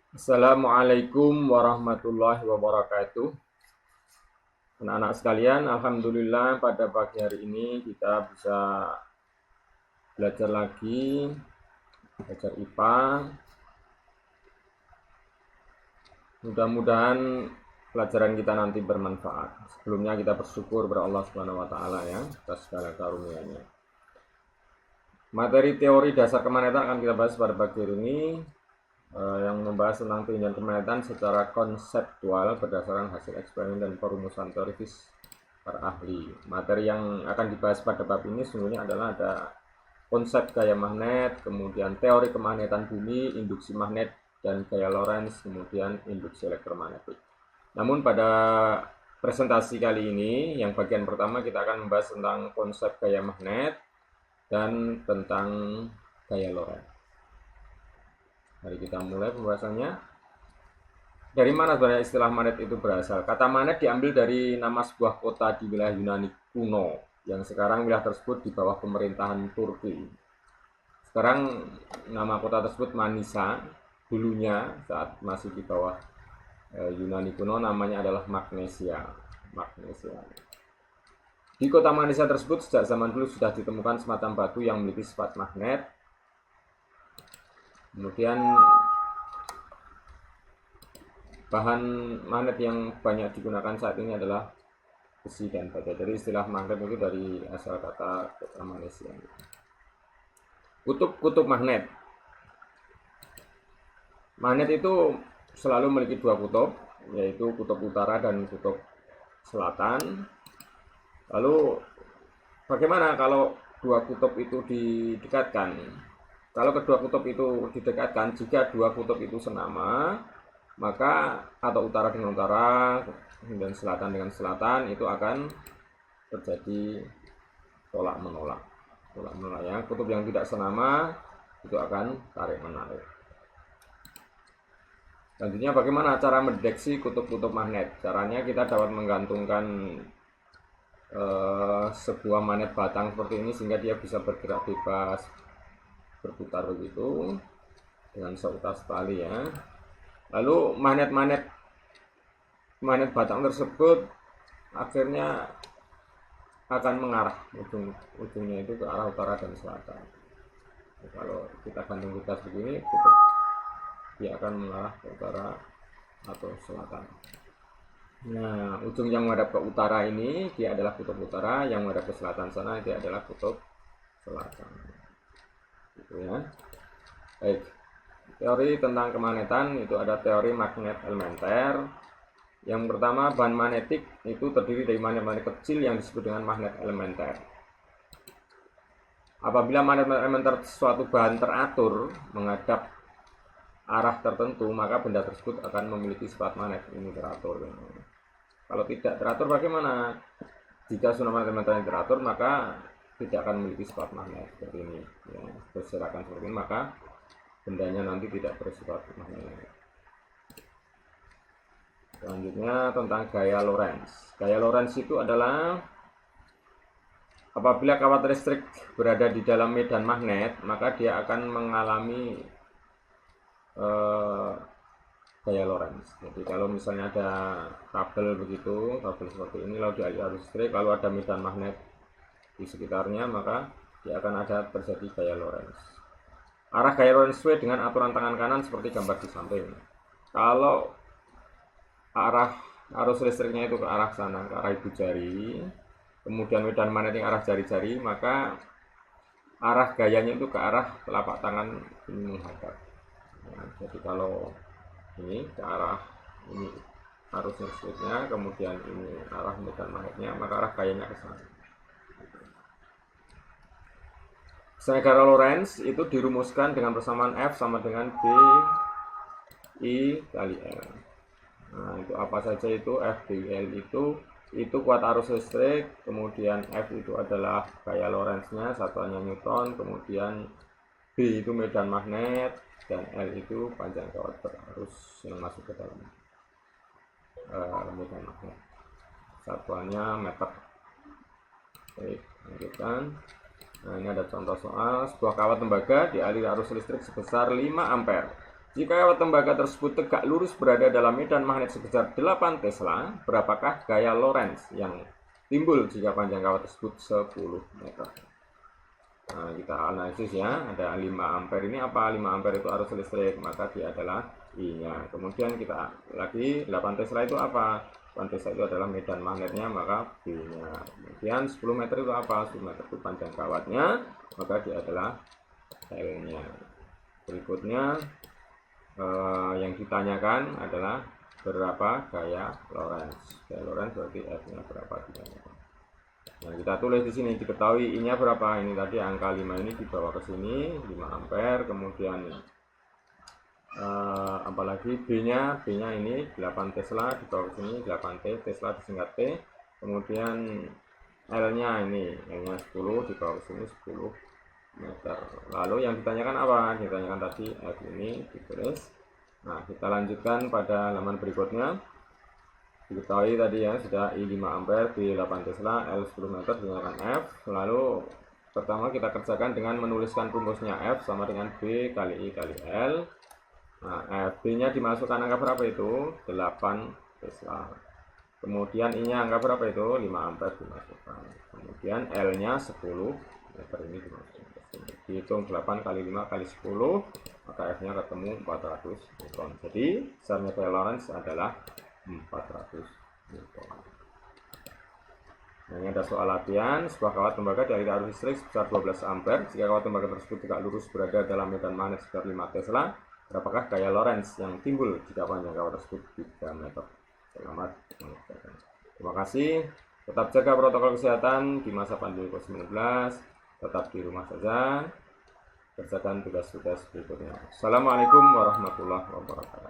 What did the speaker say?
Assalamualaikum warahmatullahi wabarakatuh. Anak-anak sekalian, alhamdulillah pada pagi hari ini kita bisa belajar lagi, belajar IPA. Mudah-mudahan pelajaran kita nanti bermanfaat. Sebelumnya kita bersyukur kepada Allah Subhanahu wa taala ya atas segala karunia-Nya. Materi teori dasar kemanetan akan kita bahas pada pagi hari ini, yang membahas tentang peninjauan kemanetan secara konseptual berdasarkan hasil eksperimen dan perumusan teoritis para ahli. Materi yang akan dibahas pada bab ini sesungguhnya adalah ada konsep gaya magnet, kemudian teori kemagnetan bumi, induksi magnet, dan gaya Lorentz, kemudian induksi elektromagnetik. Namun pada presentasi kali ini, yang bagian pertama kita akan membahas tentang konsep gaya magnet dan tentang gaya Lorentz. Mari kita mulai pembahasannya. Dari mana sebenarnya istilah magnet itu berasal? Kata magnet diambil dari nama sebuah kota di wilayah Yunani kuno, yang sekarang wilayah tersebut di bawah pemerintahan Turki. Sekarang nama kota tersebut Manisa. Dulunya saat masih di bawah Yunani kuno namanya adalah Magnesia. Di kota Manisa tersebut sejak zaman dulu sudah ditemukan semacam batu yang memiliki sifat magnet. Kemudian bahan magnet yang banyak digunakan saat ini adalah besi dan baja. Jadi istilah magnet itu dari asal kata Malaysia. Kutub magnet. Magnet itu selalu memiliki dua kutub, yaitu kutub utara dan kutub selatan. Lalu bagaimana kalau dua kutub itu didekatkan? Kalau kedua kutub itu didekatkan, jika dua kutub itu senama, maka atau utara dengan utara dan selatan dengan selatan itu akan terjadi tolak menolak ya. Kutub yang tidak senama itu akan tarik menarik. Selanjutnya bagaimana cara mendeteksi kutub-kutub magnet? Caranya kita dapat menggantungkan sebuah magnet batang seperti ini sehingga dia bisa bergerak bebas, berputar begitu dengan seutas tali ya. Lalu magnet batang tersebut akhirnya akan mengarah ujungnya itu ke arah utara dan selatan. Kalau kita gantung bebas begini, dia akan mengarah ke utara atau selatan. Nah, ujung yang menghadap ke utara ini dia adalah kutub utara, yang menghadap ke selatan sana dia adalah kutub selatan. Gitu ya. Baik. Teori tentang kemagnetan itu ada teori magnet elementer. Yang pertama, bahan magnetik itu terdiri dari magnet-magnet kecil yang disebut dengan magnet elementer. Apabila magnet elementer suatu bahan teratur menghadap arah tertentu, maka benda tersebut akan memiliki sifat magnet ini teratur. Kalau tidak teratur bagaimana? Jika suatu magnet elementer yang teratur, maka tidak akan memiliki sifat magnet seperti ini ya, berserakan seperti ini, maka bendanya nanti tidak bersifat magnet. Selanjutnya tentang gaya Lorentz. Gaya Lorentz itu adalah apabila kawat listrik berada di dalam medan magnet, maka dia akan mengalami gaya Lorentz. Jadi kalau misalnya ada kabel begitu, kabel seperti ini lalu dialiri arus listrik, kalau ada medan magnet di sekitarnya, maka dia akan ada terjadi gaya Lorentz. Arah gaya Lorentz sesuai dengan aturan tangan kanan seperti gambar di samping. Kalau arah arus listriknya itu ke arah sana, ke arah ibu jari, kemudian medan magnetik arah jari-jari, maka arah gayanya itu ke arah telapak tangan ini menghadap. Nah, jadi kalau ini ke arah ini arus listriknya, kemudian ini arah medan magnetnya, maka arah gayanya ke sana. Gaya Lorentz itu dirumuskan dengan persamaan F sama dengan B I kali L. Nah, itu apa saja itu? F B L itu kuat arus listrik, kemudian F itu adalah gaya Lorentz-nya, satuannya Newton, kemudian B itu medan magnet, dan L itu panjang kawat berarus yang masuk ke dalam medan magnet. Satuannya meter. Baik, lanjutkan. Nah, ini ada contoh soal. Sebuah kawat tembaga dialiri arus listrik sebesar 5 ampere Jika kawat tembaga tersebut tegak lurus berada dalam medan magnet sebesar 8 Tesla, berapakah gaya Lorentz yang timbul jika panjang kawat tersebut 10 meter? Nah, kita analisis ya, ada 5 ampere ini apa? 5 ampere itu arus listrik, maka dia adalah I-nya. Kemudian kita lagi 8 Tesla itu apa? 8 Tesla itu adalah medan magnetnya, maka B-nya. Kemudian 10 meter itu apa? 10 meter itu panjang kawatnya, maka dia adalah L-nya. Berikutnya yang ditanyakan adalah berapa gaya Lorentz. Gaya Lorentz berarti F-nya berapa ditanyakan. Nah, kita tulis di sini, diketahui I-nya berapa. Ini tadi angka 5 ini dibawa ke sini, 5 ampere. Kemudian apalagi B-nya ini 8 Tesla dibawa ke sini, 8 T, Tesla disingkat T. Kemudian L-nya ini, L-nya 10 dibawa ke sini 10 meter. Lalu yang ditanyakan apa? Ditanyakan tadi F ini ditulis. Nah, kita lanjutkan pada halaman berikutnya. Diketahui tadi ya, sudah I 5 ampere, B 8 Tesla, L 10 meter, dinyatakan F. Lalu pertama kita kerjakan dengan menuliskan rumusnya F sama dengan B kali I kali L. Nah, B nya dimasukkan angka berapa itu? 8 Tesla. Kemudian I nya angka berapa itu? 5 ampere dimasukkan. Kemudian L nya 10 meter ini dimasukkan. Dihitung 8 kali 5 kali 10, maka F nya ketemu 400 Newton. Jadi besarnya gaya Lorentz adalah 400 Newton. Nah, ini ada soal latihan. Sebuah kawat tembaga dialiri arus listrik sebesar 12 ampere. Jika kawat tembaga tersebut tegak lurus berada dalam medan magnet sebesar 5 Tesla, berapakah gaya Lorentz yang timbul jika panjang kawat tersebut 3 meter? Selamat mengerjakan. Terima kasih. Tetap jaga protokol kesehatan di masa pandemi COVID-19. Tetap di rumah saja. Kerjakan tugas-tugas berikutnya. Assalamualaikum warahmatullahi wabarakatuh.